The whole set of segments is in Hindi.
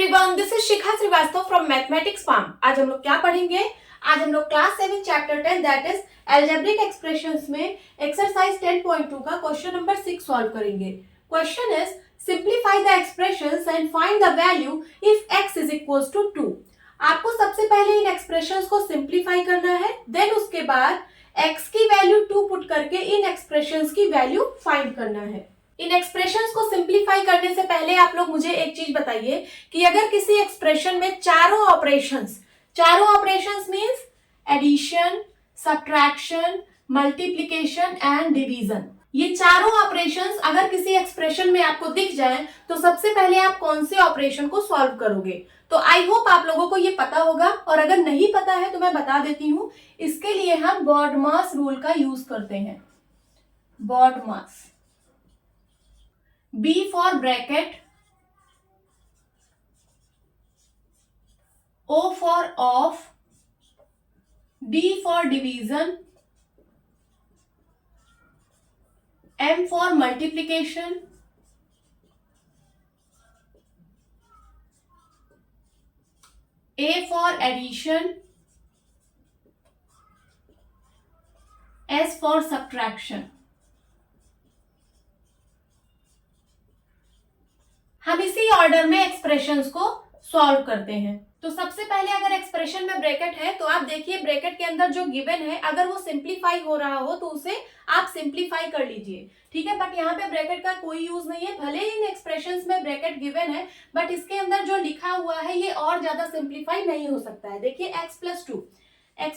Everyone, this is Shikha Srivastava from Mathematics Farm. आज हम लोग क्या पढ़ेंगे? आज हम लोग class 7 chapter 10 that is algebraic expressions में एक्सरसाइज 10.2 का क्वेश्चन नंबर 6 सॉल्व करेंगे। Question is simplify the expressions and find the value if x is equals to 2। आपको सबसे पहले इन एक्सप्रेशंस को सिंप्लीफाई करना है, देन उसके बाद x की वैल्यू 2 पुट करके इन एक्सप्रेशंस की वैल्यू फाइंड करना है। इन एक्सप्रेशंस को सिंप्लीफाई करने से पहले आप लोग मुझे एक चीज बताइए कि अगर किसी एक्सप्रेशन में चारों operations means addition, subtraction, multiplication and division, ये चारों ऑपरेशंस अगर किसी एक्सप्रेशन में आपको दिख जाए तो सबसे पहले आप कौन से ऑपरेशन को सॉल्व करोगे? तो आई होप आप लोगों को ये पता होगा, और अगर नहीं पता है तो मैं बता देती हूं। इसके लिए हम बॉडमास रूल का यूज करते हैं। BODMAS, B for bracket, O for off, D for division, M for multiplication, A for addition, S for subtraction। हम इसी ऑर्डर में एक्सप्रेशंस को सॉल्व करते हैं। तो सबसे पहले अगर एक्सप्रेशन में ब्रैकेट है तो आप देखिए ब्रैकेट के अंदर जो गिवन है अगर वो सिंप्लीफाई हो रहा हो तो उसे आप सिंप्लीफाई कर लीजिए, ठीक है। बट यहाँ पे ब्रैकेट का कोई यूज नहीं है, भले ही इन एक्सप्रेशंस में ब्रैकेट गिवन है बट इसके अंदर जो लिखा हुआ है ये और ज्यादा सिंप्लीफाई नहीं हो सकता है। देखिए x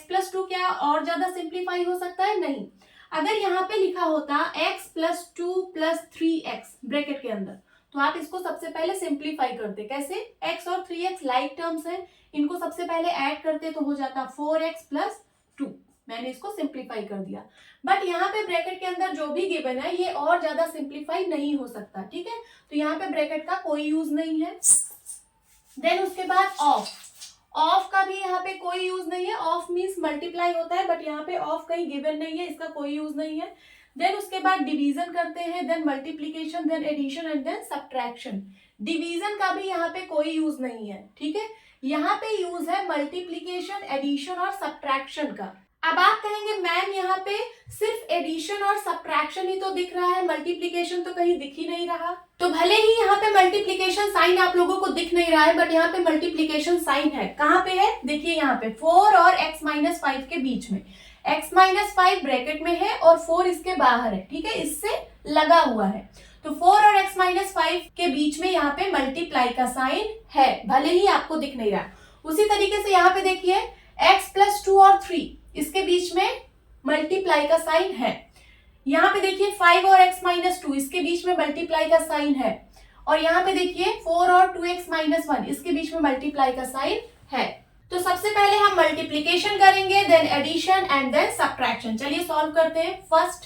+ 2 क्या और ज्यादा सिंप्लीफाई हो सकता है? नहीं। अगर यहाँ पे लिखा होता x + 2 + 3x ब्रैकेट के अंदर तो आप इसको सबसे पहले सिंप्लीफाई करते। कैसे? x और 3x लाइक टर्म्स हैं, इनको सबसे पहले ऐड करते तो हो जाता 4x + 2। मैंने इसको सिंप्लीफाई कर दिया। बट यहाँ पे ब्रैकेट के अंदर जो भी गिवन है ये और ज्यादा सिंप्लीफाई नहीं हो सकता, ठीक है। तो यहाँ पे ब्रैकेट का कोई यूज नहीं है। देन उसके बाद ऑफ का भी यहाँ पे कोई यूज नहीं है। ऑफ मीन्स मल्टीप्लाई होता है बट यहाँ पे ऑफ कहीं गिवन नहीं है, इसका कोई यूज नहीं है। देन उसके बाद डिवीजन करते हैं, then multiplication, then addition and then subtraction. Division का भी यहाँ पे कोई यूज नहीं है, ठीक है। यहाँ पे यूज है मल्टीप्लिकेशन, एडिशन और सब्ट्रैक्शन का। अब आप कहेंगे मैम यहाँ पे सिर्फ एडिशन और सब्ट्रैक्शन ही तो दिख रहा है, मल्टीप्लिकेशन तो कहीं दिख ही नहीं रहा। तो भले ही यहाँ पे मल्टीप्लिकेशन साइन आप लोगों को दिख नहीं रहा है बट यहाँ पे मल्टीप्लिकेशन साइन है। कहाँ पे है? देखिए यहाँ पे 4 और x - 5 के बीच में। x - 5 ब्रैकेट में है और 4 इसके बाहर है, ठीक है, इससे लगा हुआ है। तो 4 और x - 5 के बीच में यहाँ पे मल्टीप्लाई का साइन है, भले ही आपको दिख नहीं रहा। उसी तरीके से यहाँ पे देखिए x + 2 और 3 इसके बीच में मल्टीप्लाई का साइन है। यहाँ पे देखिए 5 और x - 2 इसके बीच में मल्टीप्लाई का साइन है। और यहाँ पे देखिए 4 और 2x - 1 इसके बीच में मल्टीप्लाई का साइन है। तो सबसे पहले हम मल्टीप्लिकेशन करेंगे, then addition and then subtraction. चलिए सॉल्व करते हैं। फर्स्ट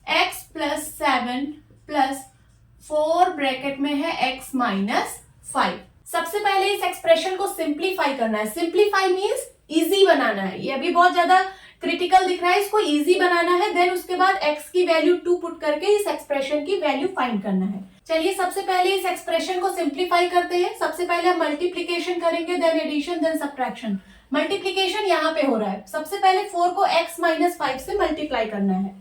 x + 7 + 4 ब्रैकेट में है x - 5। सबसे पहले इस एक्सप्रेशन को सिंप्लीफाई करना है। सिंप्लीफाई मींस इजी बनाना है। ये अभी बहुत ज्यादा क्रिटिकल दिख रहा है, इसको इजी बनाना है। देन उसके बाद x की वैल्यू 2 पुट करके इस एक्सप्रेशन की वैल्यू फाइंड करना है। चलिए सबसे पहले इस एक्सप्रेशन को सिंप्लीफाई करते हैं। सबसे पहले हम मल्टीप्लिकेशन करेंगे, then addition, then subtraction. Multiplication यहाँ पे हो रहा है। सबसे पहले 4 को x - 5 से मल्टीप्लाई करना है।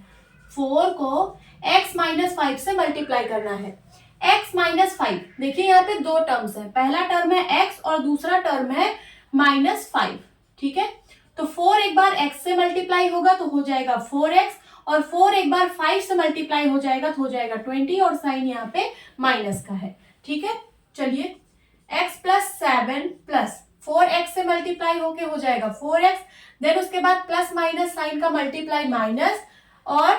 4 को x - 5 से मल्टीप्लाई करना है। x - 5 देखिए यहाँ पे दो टर्म्स है, पहला टर्म है x और दूसरा टर्म है -5, ठीक है। तो 4 एक बार x से मल्टीप्लाई होगा तो हो जाएगा 4x, और 4 एक बार 5 से मल्टीप्लाई हो जाएगा तो हो जाएगा 20, और साइन यहाँ पे माइनस का है, ठीक है। चलिए x + 7 + 4x से मल्टीप्लाई होके हो जाएगा 4x, देन उसके बाद प्लस माइनस साइन का मल्टीप्लाई माइनस, और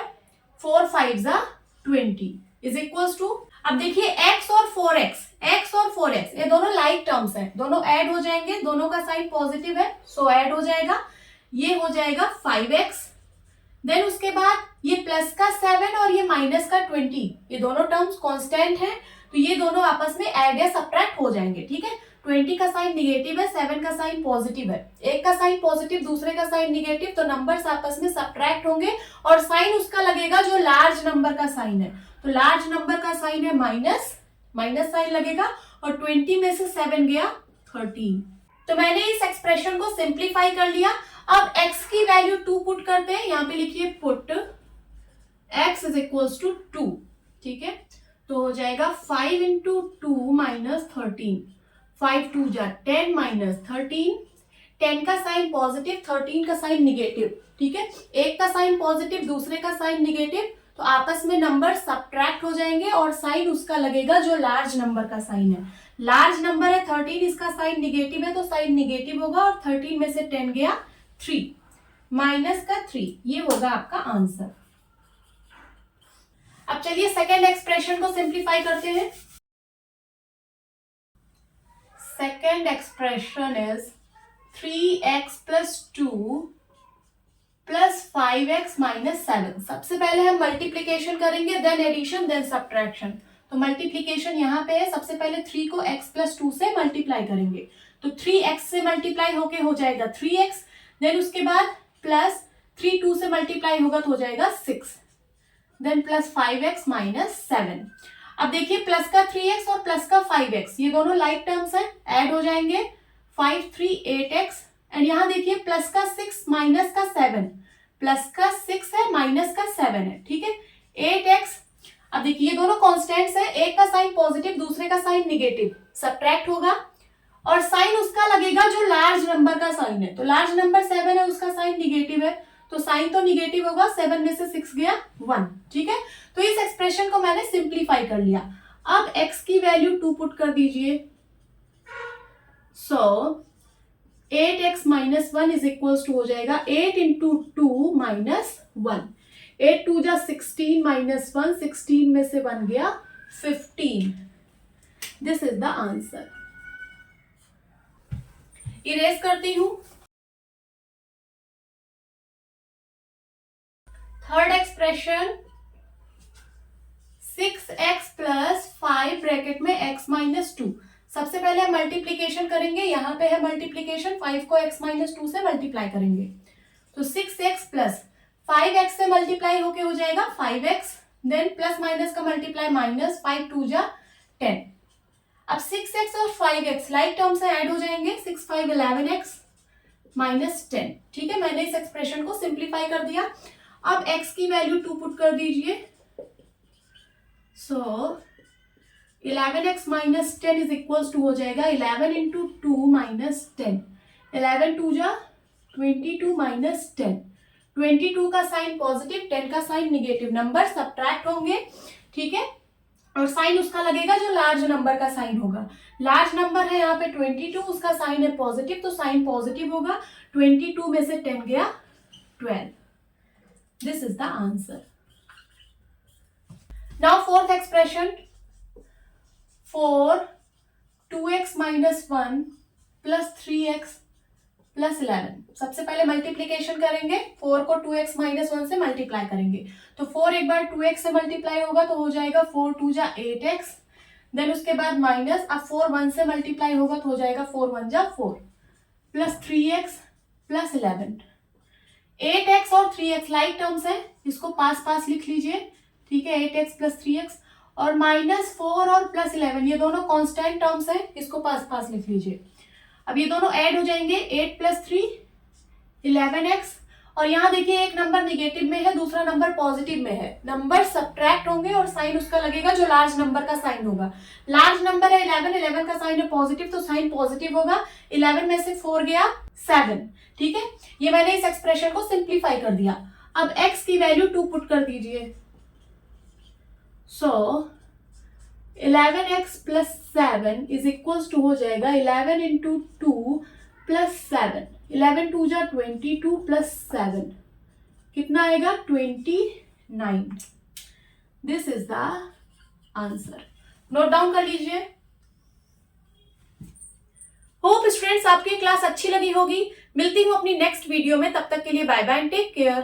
4 5 20 इज इक्वल्स टू। अब देखिए x और 4x ये दोनों लाइक टर्म्स हैं, दोनों ऐड हो जाएंगे, दोनों का साइन पॉजिटिव है सो ऐड हो जाएगा। ये हो जाएगा 5x, देन उसके बाद ये प्लस का 7 और ये माइनस का 20, ये दोनों टर्म्स कांस्टेंट हैं तो ये दोनों आपस में ऐड या सब्ट्रैक्ट हो जाएंगे, ठीक है। 20 का साइन निगेटिव है, 7 का साइन पॉजिटिव है, एक का साइन पॉजिटिव दूसरे का साइन निगेटिव, तो नंबर्स आपस में सब्ट्रैक्ट होंगे और साइन उसका लगेगा जो लार्ज नंबर का साइन है। तो लार्ज नंबर का साइन है माइनस साइन लगेगा, और 20 में से 7 गया 13। तो मैंने इस एक्सप्रेशन को सिंप्लीफाई कर लिया। अब x की वैल्यू 2 पुट करते हैं, यहाँ पे लिखिए put x is equals to 2। ठीक है, तो हो जाएगा 5 इंटू 2 माइनस 13, 5 2 जा 10 माइनस 13, 10 का साइन पॉजिटिव, 13 का साइन निगेटिव। ठीक है, एक का साइन पॉजिटिव, दूसरे का साइन निगेटिव, तो आपस में नंबर सब्ट्रैक्ट हो जाएंगे और साइन उसका लगेगा जो लार्ज नंबर का साइन है। लार्ज नंबर है 13, इसका साइन निगेटिव है तो साइन निगेटिव होगा, और 13 में से 10 गया 3, माइनस का 3, ये होगा आपका आंसर। अब चलिए सेकेंड एक्सप्रेशन को सिंप्लीफाई करते हैं। Second expression is 3x plus 2 plus 5x minus 7। सबसे पहले हम मल्टीप्लीकेशन करेंगे, देन एडिशन, देन सब्ट्रैक्शन। तो मल्टीप्लीकेशन यहाँ पे है, सबसे पहले 3 को x प्लस 2 से मल्टीप्लाई करेंगे, तो 3x से मल्टीप्लाई होके हो जाएगा 3x, देन उसके बाद प्लस 3 2 से मल्टीप्लाई होगा तो हो जाएगा 6, देन प्लस 5x माइनस 7। अब देखिए प्लस का 3x और प्लस का 5x ये दोनों लाइक टर्म्स हैं, ऐड हो जाएंगे, 5 3 8x, एंड यहाँ देखिए प्लस का 6 माइनस का 7, प्लस का 6 है माइनस का 7 है। ठीक है, 8x। अब देखिए ये दोनों कॉन्स्टेंट्स है, एक का साइन पॉजिटिव, दूसरे का साइन निगेटिव, सब्ट्रैक्ट होगा और साइन उसका लगेगा जो लार्ज नंबर का साइन है। तो लार्ज नंबर 7 है, उसका साइन निगेटिव है, तो साइन तो निगेटिव होगा, 7 में से 6 गया 1। ठीक है, तो इस एक्सप्रेशन को मैंने सिंप्लीफाई कर लिया। अब x की वैल्यू 2 पुट कर दीजिए, so 8x minus 1 is equals to हो जाएगा 8 इंटू 2 माइनस 1, 8 2 जा 16 माइनस 1, 16 में से 1 गया 15। This is the answer. Erase करती हूं। Third expression 6x plus 5 bracket में x माइनस 2। सबसे पहले हम मल्टीप्लीकेशन करेंगे, यहाँ पे है मल्टीप्लीकेशन, 5 को x माइनस 2 से मल्टीप्लाई करेंगे, तो 6x प्लस 5x से मल्टीप्लाई होके हो जाएगा 5x, देन प्लस माइनस का मल्टीप्लाई माइनस, 5 2 जा 10। अब 6x और 5x लाइक टर्म से ऐड हो जाएंगे, 6 5 11x माइनस 10। ठीक है, मैंने इस एक्सप्रेशन को सिंप्लीफाई कर दिया। अब x की वैल्यू 2 पुट कर दीजिए, so 11x minus 10 is equals to हो जाएगा 11 इंटू 2 माइनस 10, 11 2 जा 22 माइनस 10, 22 का साइन पॉजिटिव, 10 का साइन निगेटिव, नंबर सब्ट्रैक्ट होंगे। ठीक है, और साइन उसका लगेगा जो लार्ज नंबर का साइन होगा। लार्ज नंबर है यहाँ पे 22, उसका साइन है पॉजिटिव, तो साइन पॉजिटिव होगा, 22 में से 10 गया 12। This is the answer. Now fourth expression 4 2x minus 1 plus 3x plus 11। सबसे पहले मल्टीप्लीकेशन करेंगे, 4 को 2x माइनस 1 से मल्टीप्लाई करेंगे, तो 4 एक बार 2x से मल्टीप्लाई होगा तो हो जाएगा 4 2 जा 8x, देन उसके बाद माइनस, अब 4 1 से मल्टीप्लाई होगा तो हो जाएगा 4 1 जा 4 प्लस 3x प्लस 11। 8x और 3x लाइक टर्म्स है, इसको पास पास लिख लीजिए। ठीक है, 8x प्लस 3x, और माइनस 4 और प्लस 11 ये दोनों कांस्टेंट टर्म्स हैं, इसको पास पास लिख लीजिए। अब ये दोनों ऐड हो जाएंगे, 8 प्लस 3 11x, और यहाँ देखिए एक नंबर निगेटिव में है, दूसरा नंबर पॉजिटिव में है, नंबर सब्ट्रैक्ट होंगे और साइन उसका लगेगा जो लार्ज नंबर का साइन होगा। लार्ज नंबर है 11, 11 का साइन है पॉजिटिव, तो साइन पॉजिटिव होगा, 11 में से 4 गया 7। ठीक है, ये मैंने इस एक्सप्रेशन को सिंप्लीफाई कर दिया। अब x की वैल्यू 2 पुट कर दीजिए, so 11x plus 7 is equals to हो जाएगा 11 इंटू 2 प्लस 7, 11 2 जा 22 प्लस 7 कितना आएगा 29। This is the answer. Note down कर लीजिए। होप स्टूडेंट्स आपकी क्लास अच्छी लगी होगी। मिलती हूँ अपनी नेक्स्ट वीडियो में, तब तक के लिए bye bye and take care.